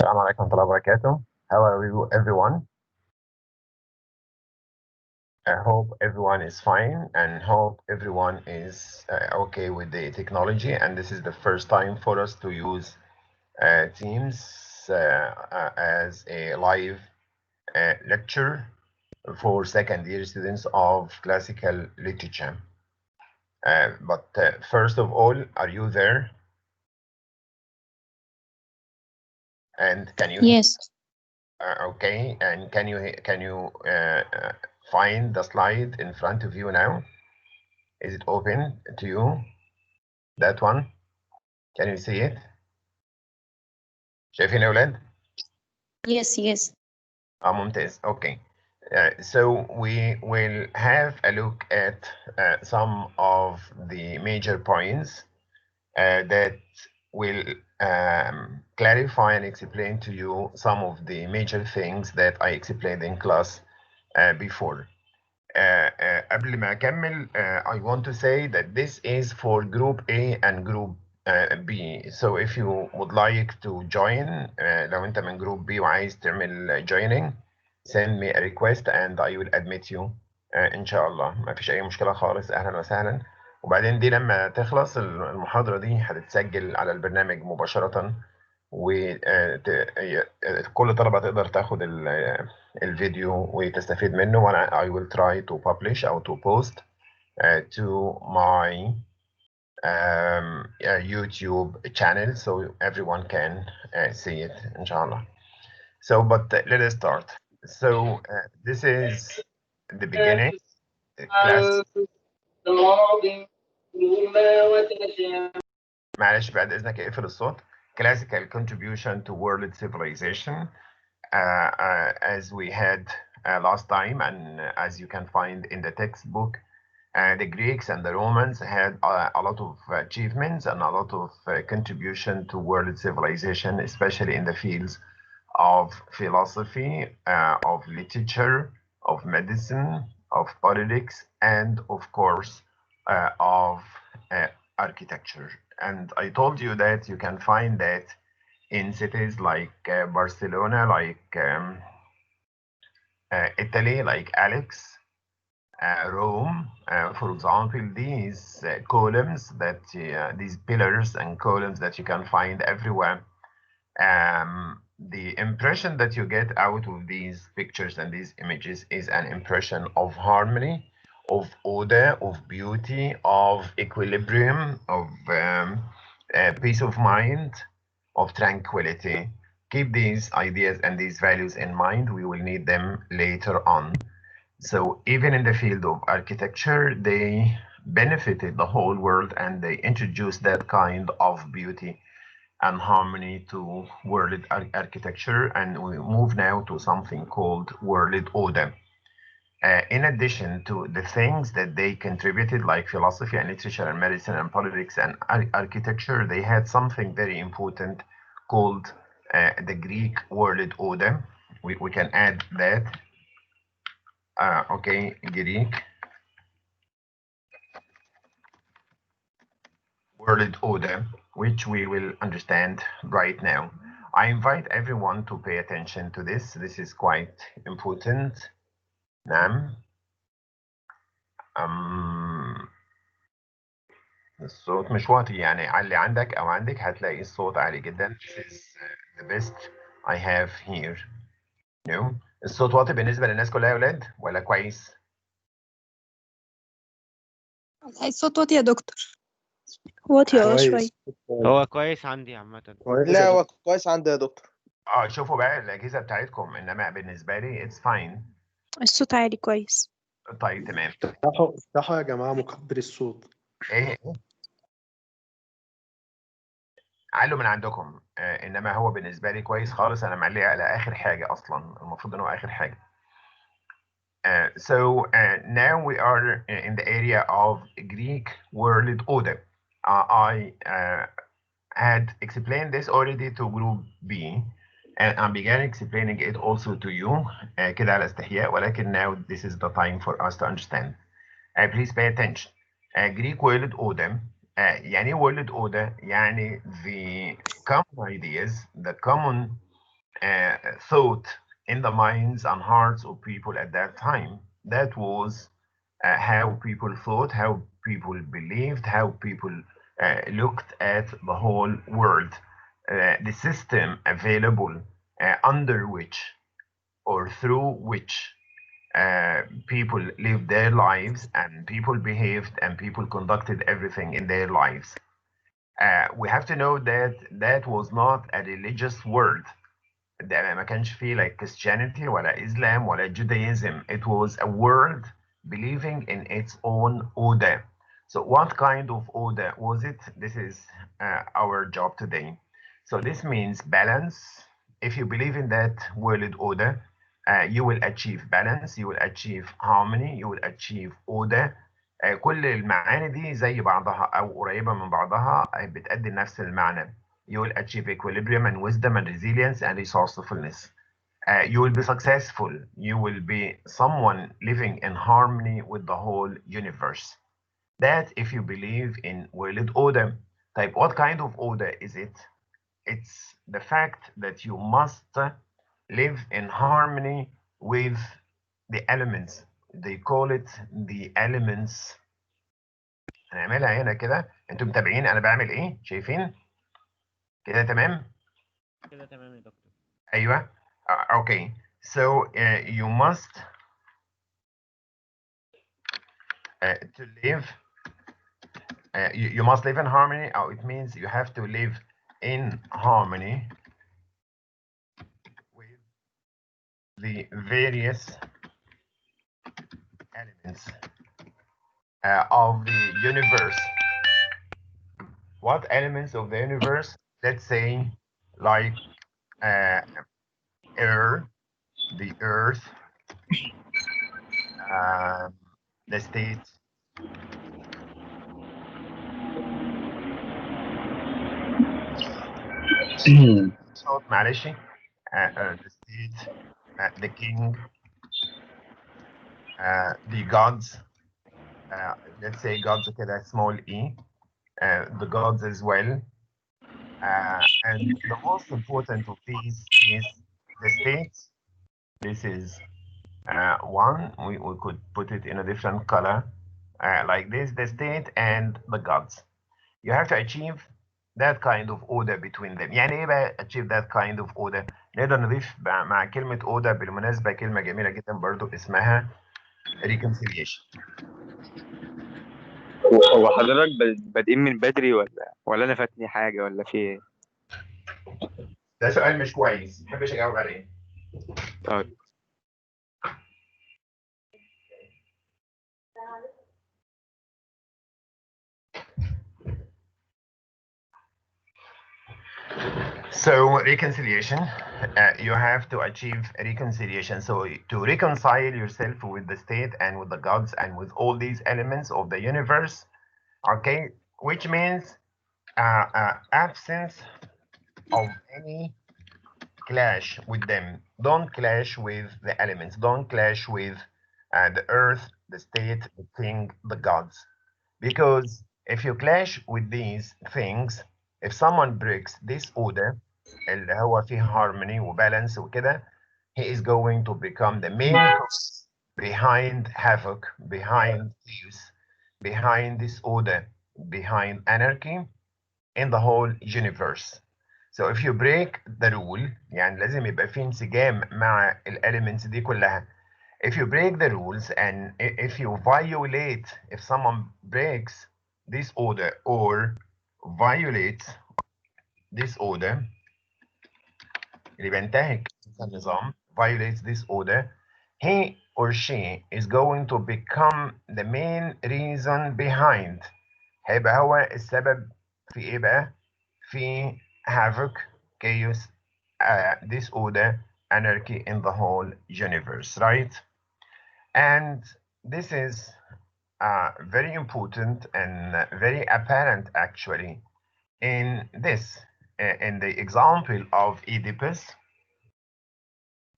Assalamu alaikum wa rahmatullahi wa barakatuh. How are you, everyone? I hope everyone is fine and hope everyone is okay with the technology. And this is the first time for us to use Teams as a live lecture for second year students of classical literature. But first of all, are you there? And can you? Yes. Okay. And can you find the slide in front of you now? Is it open to you? That one? Can you see it? شايفين يا أولاد؟ Yes. ممتاز. Okay. So we will have a look at some of the major points that will clarify and explain to you some of the major things that I explained in class before. قبل ما أكمل, I want to say that this is for Group A and Group B. So if you would like to join, لو أنت من Group B وعايز تعمل joining, send me a request and I will admit you إن شاء الله. ما فيش أي مشكلة خالص. أهلا وسهلا. وبعدين دي لما تخلص المحاضرة دي هتتسجل على البرنامج مباشرة, وكل طلبة تقدر تاخد الفيديو وتستفيد منه, وانا I will try to publish or to post to my YouTube channel so everyone can see it inshallah. So but let us start. So this is the beginning class. معلش بعد اذنك اقفل الصوت. Classical contribution to world civilization, as we had last time, and as you can find in the textbook, the Greeks and the Romans had a lot of achievements and a lot of contribution to world civilization, especially in the fields of philosophy, of literature, of medicine, of politics, and of course of architecture. And I told you that you can find that in cities like Barcelona, like Italy, like Alex, Rome, for example. These columns that these pillars and columns that you can find everywhere, the impression that you get out of these pictures and these images is an impression of harmony, of order, of beauty, of equilibrium, of peace of mind, of tranquility. Keep these ideas and these values in mind. We will need them later on. So even in the field of architecture, they benefited the whole world and they introduced that kind of beauty and harmony to world architecture. And we move now to something called world order. In addition to the things that they contributed, like philosophy and literature and medicine and politics and architecture, they had something very important called the Greek world order. We can add that. Okay, Greek world order, which we will understand right now. I invite everyone to pay attention to this. This is quite important. نعم. الصوت مش واطي, يعني علي عندك أو عندك هتلاقي الصوت عالي جدا. This is the best I have here. No. الصوت واطي بالنسبة للناس كلها يا ولاد ولا كويس؟ الصوت واطي يا دكتور. واطي شوية. هو كويس عندي عامة. لا هو كويس عندي يا دكتور. شوفوا بقى الأجهزة بتاعتكم, إنما بالنسبة لي it's fine. الصوت عالي كويس. طيب تمام. افتحوا يا جماعة مكبر الصوت. ايه علوا من عندكم, انما هو بالنسبه لي كويس خالص. انا معليه على اخر حاجه, اصلا المفروض انه اخر حاجه. So now we are in the area of Greek world order. I had explained this already to group B and I began explaining it also to you كده على استحياء, ولكن now this is the time for us to understand. Please pay attention. Greek world order. يعني world order يعني the common ideas, the common thought in the minds and hearts of people at that time. That was how people thought, how people believed, how people looked at the whole world. The system available under which or through which people lived their lives and people behaved and people conducted everything in their lives. We have to know that that was not a religious world. ده ما كانش فيه like Christianity ولا Islam ولا Judaism. It was a world believing in its own order. So what kind of order was it? This is our job today. So this means balance. If you believe in that world order, you will achieve balance, you will achieve harmony, you will achieve order. كل المعاني دي زي بعضها أو قريبة من بعضها بتأدي نفس المعنى. You will achieve equilibrium and wisdom and resilience and resourcefulness. You will be successful. You will be someone living in harmony with the whole universe. That if you believe in world order. Type, what kind of order is it? It's the fact that you must live in harmony with the elements. They call it the elements. هنعملها هنا كده. انتوا متابعين انا بعمل ايه؟ شايفين؟ كده تمام؟ كده تمام يا دكتور. ايوه. Okay. So you must to live. You must live in harmony. Oh, it means you have to live in harmony with the various elements of the universe. What elements of the universe? Let's say, like air, the earth, the state. So, معلش, the state, the king, the gods. Let's say gods, okay, that's small e. The gods as well. And the most important of these is the states. This is one. We could put it in a different color, like this, the state and the gods. You have to achieve that kind of order between them. يعني ايه بقى achieve that kind of order؟ نقدر نضيف مع كلمة order بالمناسبة كلمة جميلة جدا برضو اسمها reconciliation. هو حضرتك بادئين من بدري ولا انا فاتني حاجه ولا في ايه؟ ده سؤال مش كويس، ما بحبش اجاوب عليه. طيب. So reconciliation, you have to achieve reconciliation. So to reconcile yourself with the state and with the gods and with all these elements of the universe, okay, which means absence of any clash with them. Don't clash with the elements. Don't clash with the earth, the state, the king, the gods. Because if you clash with these things, if someone breaks this order, اللي هو فيه harmony وbalance وكده, he is going to become the main cause behind havoc, behind chaos, behind disorder, behind anarchy in the whole universe. So if you break the rule, يعني لازم يبقى فيه انسجام مع elements دي كلها. If you break the rules and if you violate, if someone breaks this order or violates this order, اللي بينتهك النظام, violates this order, he or she is going to become the main reason behind. هيبقى هو السبب في ايه بقى؟ في havoc, chaos, disorder, anarchy in the whole universe, right? And this is very important and very apparent actually in this, in the example of Oedipus,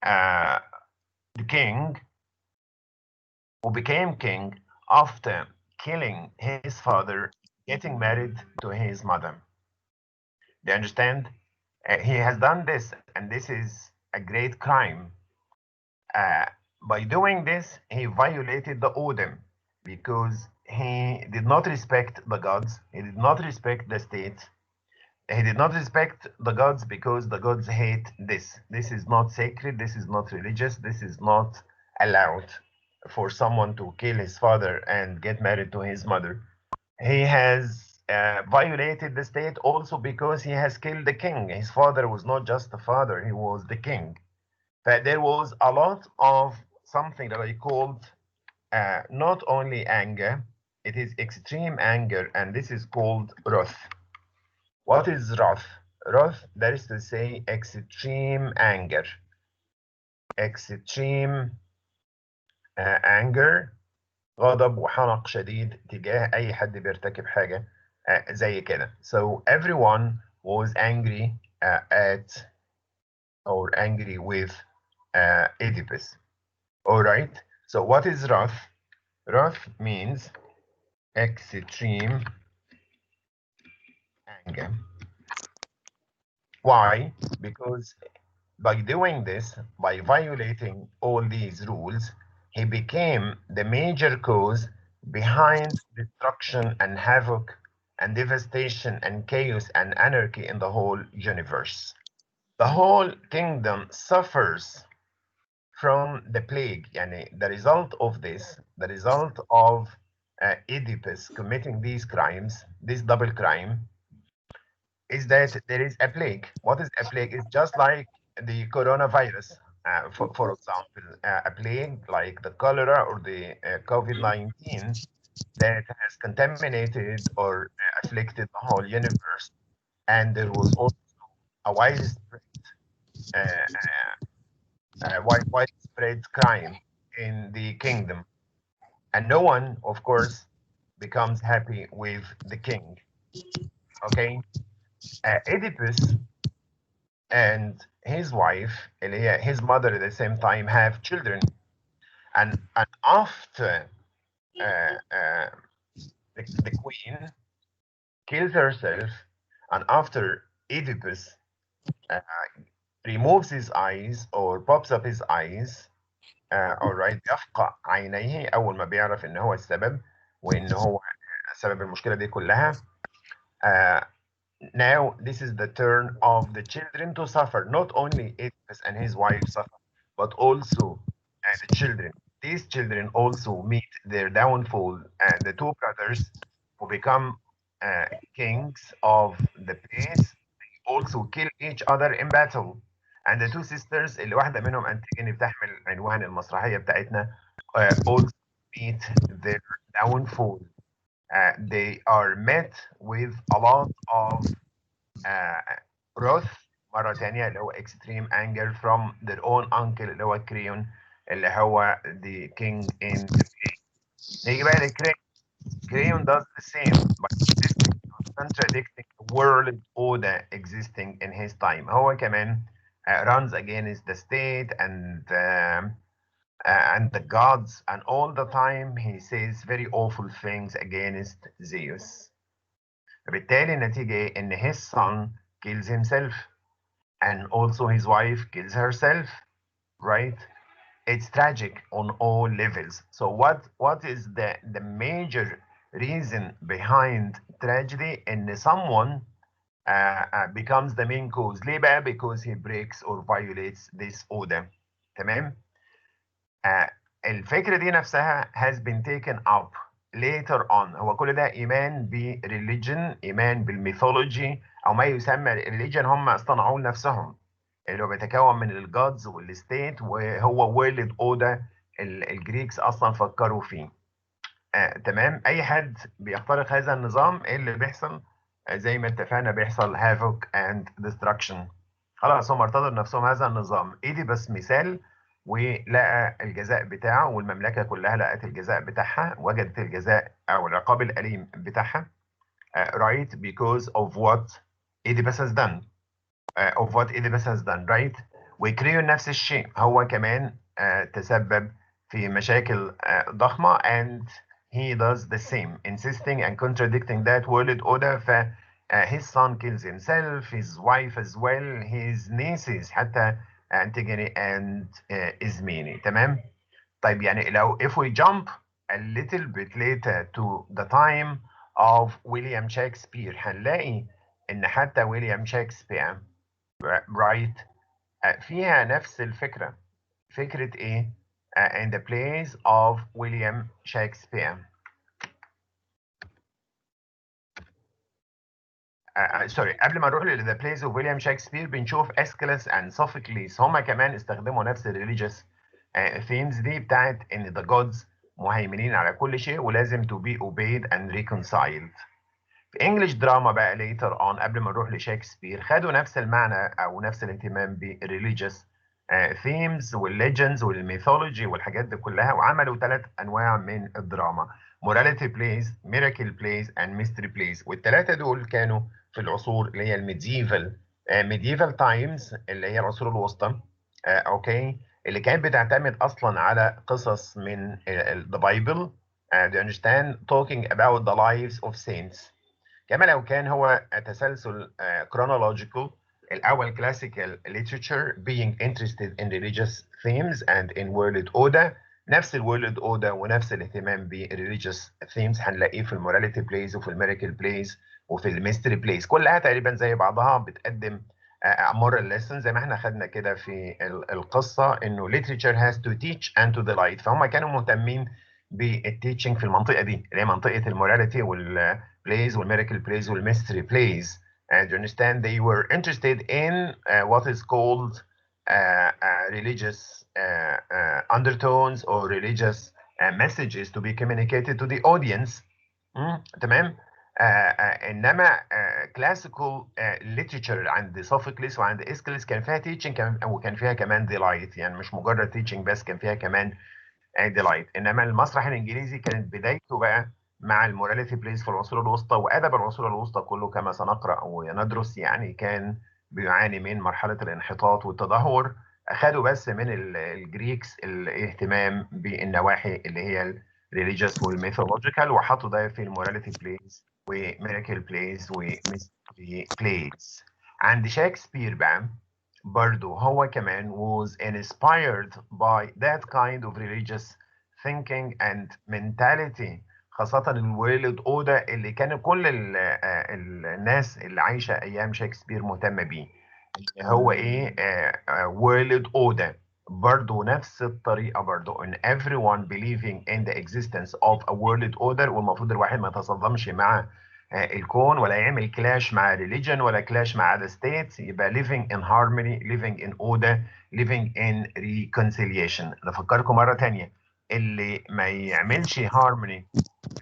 the king who became king after killing his father, getting married to his mother. Do you understand? He has done this, and this is a great crime. By doing this, he violated the Odem because he did not respect the gods, he did not respect the state, he did not respect the gods because the gods hate this. This is not sacred, this is not religious, this is not allowed for someone to kill his father and get married to his mother. He has violated the state also because he has killed the king. His father was not just the father, he was the king. But there was a lot of something that I called not only anger, it is extreme anger, and this is called wrath. What is wrath? Wrath, that is to say, extreme anger. Extreme anger، غضب وحنق شديد تجاه أي حد بيرتكب حاجة زي كده. So everyone was angry at or angry with Oedipus. All right. So what is wrath? Wrath means extreme anger. Why? Because by doing this, by violating all these rules, he became the major cause behind destruction and havoc and devastation and chaos and anarchy in the whole universe. The whole kingdom suffers from the plague. Yani the result of this, the result of Oedipus committing these crimes, this double crime, is that there is a plague. What is a plague? It's just like the coronavirus, for example, a plague like the cholera or the COVID-19 that has contaminated or afflicted the whole universe. And there was also a widespread crime in the kingdom. And no one, of course, becomes happy with the king. Okay? Oedipus and his wife, his mother at the same time, have children. And after the queen kills herself, and after Oedipus removes his eyes or pops up his eyes, all right، يفقع عينيه أول ما بيعرف إن هو السبب وإن هو سبب المشكلة دي كلها. Now this is the turn of the children to suffer. Not only Oedipus and his wife suffer, but also the children. These children also meet their downfall, and the two brothers who become kings of the place, they also kill each other in battle. And the two sisters اللي واحدة منهم أنتيجيني بتحمل عنوان المسرحية بتاعتنا also meet their downfall. They are met with a lot of wrath مرة تانية اللي هو extreme anger from their own uncle اللي هو كريون اللي هو the king in the play. نيجي بقى لكريون. كريون does the same by contradicting the world order existing in his time. هو كمان runs against the state and the gods, and all the time he says very awful things against Zeus. فبالتالي النتيجة إيه؟ إن his son kills himself and also his wife kills herself, right? It's tragic on all levels. So what is the major reason behind tragedy? إن someone becomes the main cause. ليه بقى؟ Because he breaks or violates this order. تمام؟ الفكرة دي نفسها has been taken up later on. هو كل ده إيمان بريليجن، إيمان بالميثولوجي أو ما يسمى ريليجن هم اصطنعوه لنفسهم، اللي هو بيتكون من الجادز والستيت، وهو وورلد أوردر الجريكس أصلا فكروا فيه. تمام. أي حد بيخترق هذا النظام إيه اللي بيحصل؟ زي ما اتفقنا بيحصل havoc and destruction. خلاص هم ارتضوا لنفسهم هذا النظام. إيدي بس مثال، ولقى الجزاء بتاعه، والمملكة كلها لقت الجزاء بتاعها، وجدت الجزاء أو العقاب الأليم بتاعها right because of what Oedipus has done right. وكريون نفس الشيء، هو كمان تسبب في مشاكل ضخمة and he does the same insisting and contradicting that world order. his son kills himself, his wife as well, his nieces حتى Antigone and Ismene. تمام؟ طيب يعني لو if we jump a little bit later to the time of William Shakespeare هنلاقي ان حتى ويليام شكسبير right فيها نفس الفكرة. فكرة ايه؟ in the plays of William Shakespeare. سوري قبل ما نروح ل The Plays of William Shakespeare بنشوف Aeschylus and Sophocles هما كمان استخدموا نفس ال religious themes دي بتاعت ان the gods مهيمنين على كل شيء ولازم to be obeyed and reconciled. في English drama بقى later on قبل ما نروح لشكسبير خدوا نفس المعنى او نفس الاهتمام ب religious themes والlegends والميثولوجي والحاجات دي كلها وعملوا 3 انواع من الدراما morality plays, miracle plays and mystery plays والثلاثه دول كانوا في العصور اللي هي الميديفال medieval times اللي هي العصور الوسطى اوكي اللي كانت بتعتمد اصلا على قصص من the Bible do you understand talking about the lives of saints كما لو كان هو تسلسل chronological الأول classical literature being interested in religious themes and in world order نفس world order ونفس الاهتمام ب religious themes هنلاقيه في morality plays وفي miracle plays وفي mystery plays كلها تقريبا زي بعضها بتقدم moral lessons زي ما احنا خدنا كده في القصة انه literature has to teach and to delight فهم كانوا مهتمين بالتيتشنج في المنطقة دي اللي هي منطقة الموراليتي والبلايز والميراكل بلايز والميستري بلايز and you understand they were interested in what is called religious undertones or religious messages to be communicated to the audience تمام انما classical literature عند سوفوكليس وعند اسكيلس كان فيها teaching وكان فيها كمان delight يعني مش مجرد teaching بس كان فيها كمان ديلايت انما المسرح الانجليزي كانت بدايته بقى مع الموراليتي بليز في العصور الوسطى وادب العصور الوسطى كله كما سنقرا وندرس يعني كان بيعاني من مرحله الانحطاط والتدهور اخذوا بس من الجريكس الاهتمام بالنواحي اللي هي الريليجيوس والميثولوجيكال وحطوا ده في الموراليتي بليز وميراكل بليز وميستري بليز عند شكسبير بقى برضو هو كمان was inspired by that kind of religious thinking and mentality خاصة الورلد order اللي كانوا كل الناس اللي عايشة أيام شكسبير مهتمة بيه هو إيه world order برضو نفس الطريقة برضو in everyone believing in the existence of a world order والمفروض الواحد ما يتصدمش مع الكون ولا يعمل كلاش مع religion ولا كلاش مع other states يبقى living in harmony living in order living in reconciliation نفكركم مرة تانية اللي ما يعملش harmony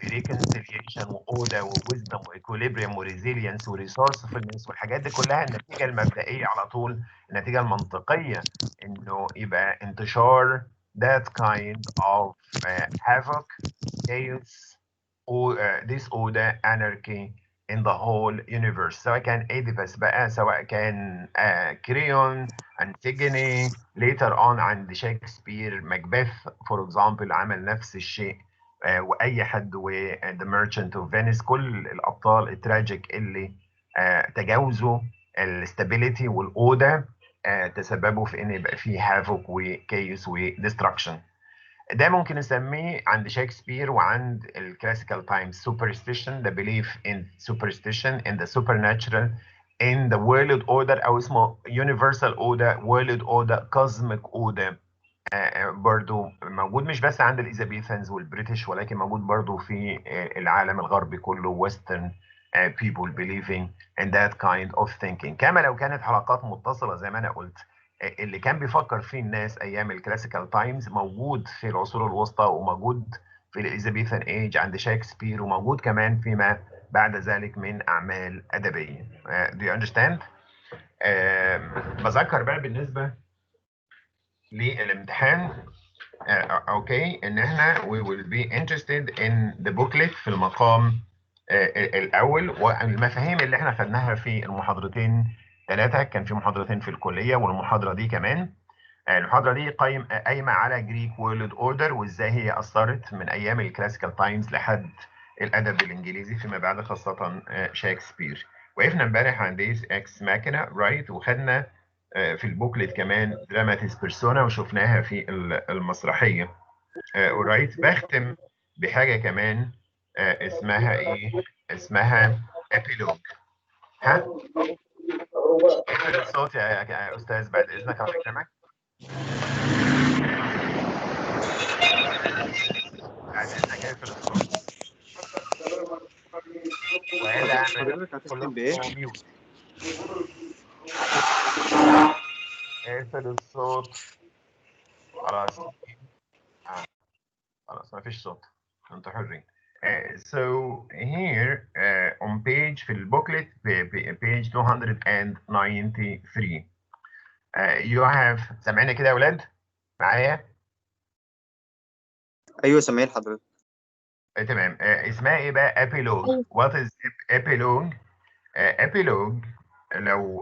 reconciliation وorder وwisdom واequilibrium وresilience وresourcefulness والحاجات دي كلها النتيجة المبدئية على طول النتيجة المنطقية انه يبقى انتشار that kind of havoc chaos disorder anarchy in the whole universe سواء كان ايديبس بقى سواء كان كريون انتيجوني later on عند شكسبير ماكبيث for example عمل نفس الشيء واي حد و The Merchant of Venice كل الابطال التراجيك اللي تجاوزوا الاستابيليتي والاوردر تسببوا في ان يبقى فيه هافوك وكيوس وديستركشن ده ممكن نسميه عند شكسبير وعند الكلاسيكال تايمز superstition the belief in superstition in the supernatural in the world order او اسمه universal order world order cosmic order برضو موجود مش بس عند الإيزابيثانز والبريتش ولكن موجود برضو في العالم الغربي كله western people believing in that kind of thinking كما لو كانت حلقات متصلة زي ما أنا قلت اللي كان بيفكر فيه الناس أيام الكلاسيكال تايمز موجود في العصور الوسطى وموجود في الإيزابيثان ايج عند شكسبير وموجود كمان فيما بعد ذلك من أعمال أدبية do you understand؟ بذكر بقى بالنسبة للامتحان اوكي ان احنا we will be interested in the booklet في المقام الاول والمفاهيم اللي احنا خدناها في المحاضرتين 3 كان في محاضرتين في الكليه والمحاضره دي كمان المحاضره دي قايمه على جريك وورلد اوردر وازاي هي اثرت من ايام الكلاسيكال تايمز لحد الادب الانجليزي فيما بعد خاصه شكسبير وقفنا امبارح عند ديس اكس ماكينه رايت، وخدنا في البوكلت كمان دراماتيس بيرسونا وشفناها في المسرحيه. ورايت بختم بحاجه كمان اسمها ايه؟ اسمها ابيلوج. ها؟ اقفل الصوت يا استاذ بعد اذنك على كلامك. بعد اذنك اقفل الصوت والا اعمل حضرتك هتختم كلكم بايه؟ ميوت. اقفل الصوت. خلاص خلاص ما فيش صوت، انتوا حرين. So here on page في البوكلت page 293 you have. سامعيني كده يا اولاد معايا؟ ايوه سامعين حضرتك. تمام. اسمها ايه بقى؟ epilogue. أيوة. what is epilogue؟ epilogue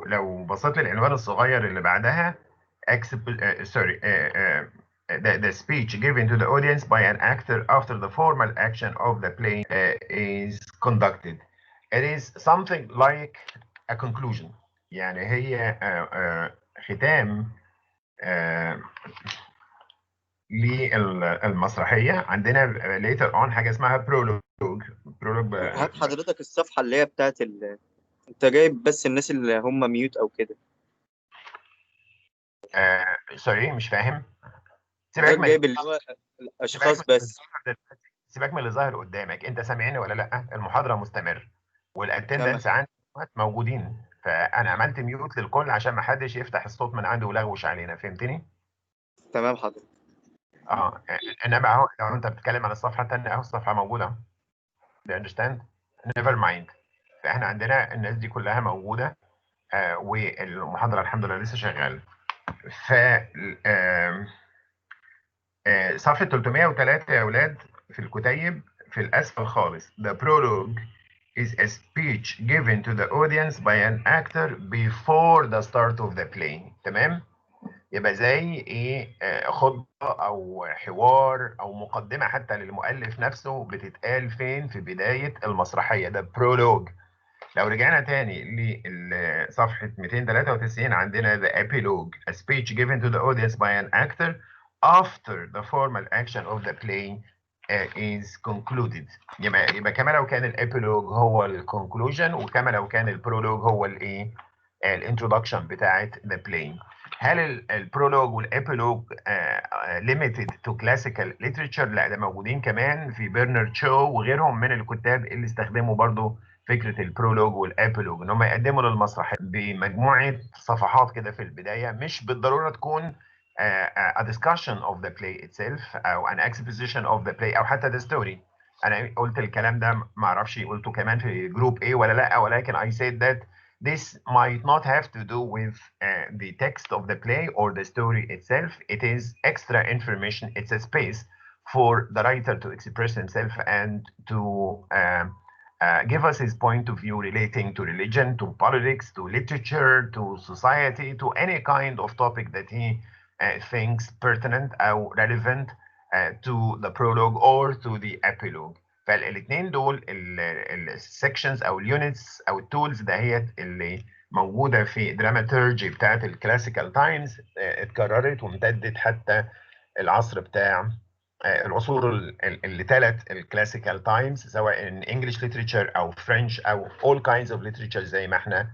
لو بصيت للعنوان الصغير اللي بعدها sorry the speech given to the audience by an actor after the formal action of the play is conducted. It is something like a conclusion. يعني هي ختام للمسرحية. عندنا later on حاجة اسمها prologue. هات حضرتك الصفحه اللي هي بتاعت انت جايب بس الناس اللي هم ميوت او كده. سوري مش فاهم. سيبك حضرتك من جايب اللي هو سيبك الاشخاص من بس. سيبك من اللي ظاهر قدامك. انت سامعني ولا لا؟ المحاضره مستمر تمام والاتندنس عندي موجودين، فانا عملت ميوت للكل عشان ما حدش يفتح الصوت من عنده ويلغوش علينا. فهمتني؟ تمام حضرتك. اه انما اهو لو انت بتتكلم عن الصفحه الثانيه اهو الصفحه موجوده اهو. Do you understand؟ never mind. فاحنا عندنا الناس دي كلها موجوده والمحاضره الحمد لله لسه شغاله. ف صفحة 303 يا أولاد في الكتيب في الأسفل خالص. The prologue is a speech given to the audience by an actor before the start of the play. تمام؟ يبقى زي إيه خطبة أو حوار أو مقدمة حتى للمؤلف نفسه بتتقال فين؟ في بداية المسرحية. ده prologue. لو رجعنا تاني لصفحة 293 عندنا the epilogue, a speech given to the audience by an actor after the formal action of the play is concluded. يبقى كما لو كان الابيلوج هو الكونكلوجن وكما لو كان البرولوج هو الايه؟ الانترودكشن بتاعت the play. هل البرولوج والابيلوج limited to classical literature؟ لا، ده موجودين كمان في برنارد شو وغيرهم من الكتاب اللي استخدموا برضو فكره البرولوج والابيلوج ان هم يقدموا للمسرح بمجموعه صفحات كده في البدايه، مش بالضروره تكون a discussion of the play itself او an exposition of the play او حتى the story. انا قلت الكلام ده ما اعرفش قلته كمان في جروب ايه ولا لا، ولكن I said that this might not have to do with the text of the play or the story itself. It is extra information. It's a space for the writer to express himself and to give us his point of view relating to religion, to politics, to literature, to society, to any kind of topic that he thinks pertinent or relevant to the prologue or to the epilogue. فالاثنين دول السكشنز او اليونتس او التولز دهيت اللي موجوده في دراماتورجي بتاعت الكلاسيكال تايمز اتكررت وامتدت حتى العصر بتاع العصور اللي تلت الكلاسيكال تايمز، سواء انجلش ليتريتشر او فرنش او all kinds of literature زي ما احنا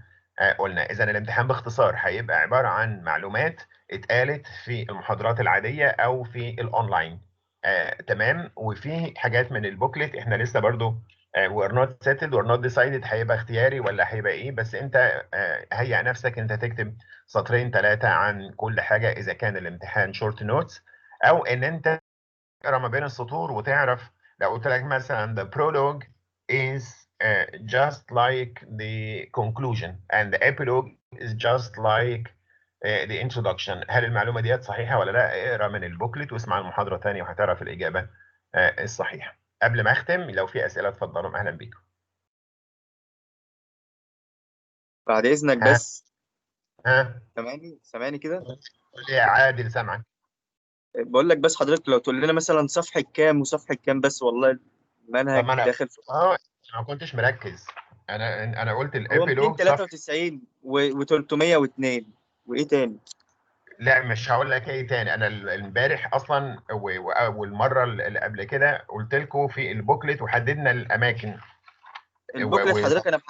قلنا. اذا الامتحان باختصار هيبقى عباره عن معلومات اتقالت في المحاضرات العاديه او في الاونلاين. تمام. وفي حاجات من البوكلت احنا لسه برضو we're not settled we're not decided هيبقى اختياري ولا هيبقى ايه، بس انت هيئ نفسك انت تكتب سطرين ثلاثه عن كل حاجه اذا كان الامتحان شورت نوتس، او ان انت تقرا ما بين السطور وتعرف. لو قلت لك مثلا the prologue is just like the conclusion and the epilogue is just like the introduction، هل المعلومه ديت صحيحه ولا لا؟ اقرا من البوكلت واسمع المحاضره ثانيه وهتعرف الاجابه الصحيحه. قبل ما اختم لو في اسئله اتفضلوا، اهلا بيكم. بعد اذنك ها بس. ها سامعني كده. يا عادل سامعك. بقول لك بس حضرتك لو تقول لنا مثلا صفحه كام وصفحه كام بس، والله طب ما المنهج انا داخل في ما كنتش مركز. انا قلت هو الابيلوج صفحه. 293 و302 وايه تاني؟ لا مش هقول لك ايه تاني. انا امبارح اصلا والمره اللي قبل كده قلت لكم في البوكلت وحددنا الاماكن. البوكلت حضرتك انا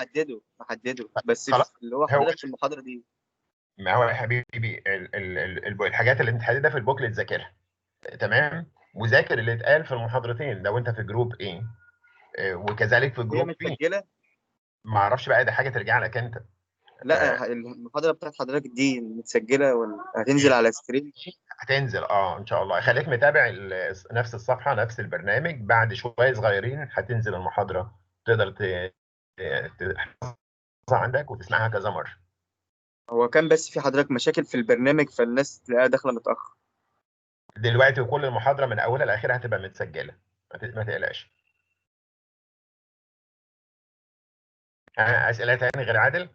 محدده بس خلاص. اللي هو هو حضرتك في المحاضره دي. ما هو يا حبيبي الحاجات اللي متحدده في البوكلت ذاكرها تمام، وذاكر اللي اتقال في المحاضرتين لو انت في جروب ايه، وكذلك في هي جروب بي. متسجله؟ ما اعرفش بقى، ده حاجه ترجع لك انت. لا المحاضره بتاعت حضرتك دي متسجله ولا هتنزل على سكرين؟ هتنزل ان شاء الله. خليك متابع نفس الصفحه نفس البرنامج، بعد شويه صغيرين هتنزل المحاضره، تقدر تحفظها عندك وتسمعها كذا مره. هو كان بس في حضرتك مشاكل في البرنامج فالناس تلاقيها داخله متاخر. دلوقتي كل المحاضره من اولها لاخرها هتبقى متسجله، ما تقلقش. اسئله تاني غير عادل؟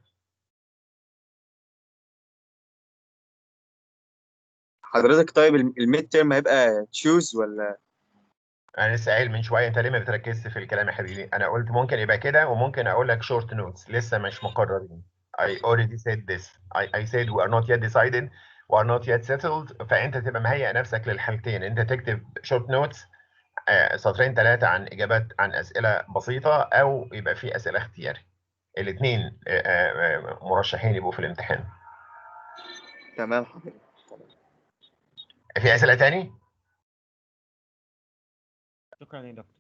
حضرتك طيب الميد تيرم هيبقى تشوز ولا؟ انا لسه قايل من شويه، انت ليه ما بتركزش في الكلام يا حبيبي؟ انا قلت ممكن يبقى كده وممكن اقول لك شورت نوتس لسه مش مقررين. I already said this. I said we are not yet decided, we are not yet settled. فانت تبقى مهيئ نفسك للحالتين، انت تكتب شورت نوتس سطرين ثلاثه عن اجابات عن اسئله بسيطه، او يبقى في اسئله اختياري. الاثنين مرشحين يبقوا في الامتحان. تمام حضرتك. في اسئله تاني؟ شكرا يا دكتور.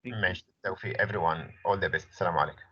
ماشي، توفيق everyone, all the best. السلام عليكم.